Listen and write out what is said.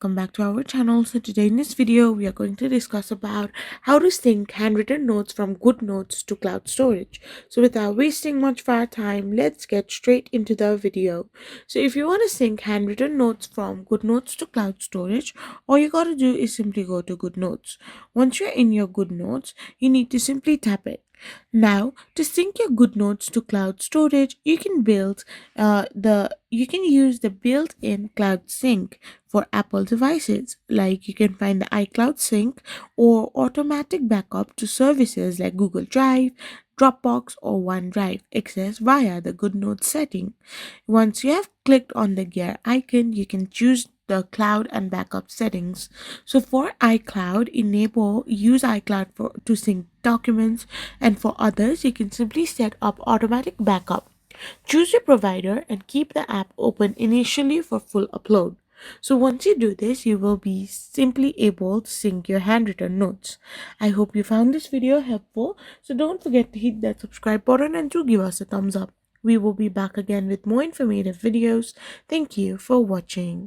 welcome back to our channel. So today in this video we are going to discuss about how to sync handwritten notes from GoodNotes to cloud storage. So without wasting much of our time, let's get straight into the video. So if you want to sync handwritten notes from GoodNotes to cloud storage, all you gotta do is simply go to GoodNotes. Once you're in your GoodNotes, you need to simply tap it. Now, to sync your GoodNotes to cloud storage, you can use the built-in cloud sync for Apple devices. Like you can find the iCloud sync or automatic backup to services like Google Drive, Dropbox, or OneDrive access via the GoodNotes setting. Once you have clicked on the gear icon, you can choose the cloud and backup settings. So for iCloud, use iCloud to sync documents, and for others, you can simply set up automatic backup. Choose your provider and keep the app open initially for full upload. So once you do this, you will be simply able to sync your handwritten notes. I hope you found this video helpful. So don't forget to hit that subscribe button and to give us a thumbs up. We will be back again with more informative videos. Thank you for watching.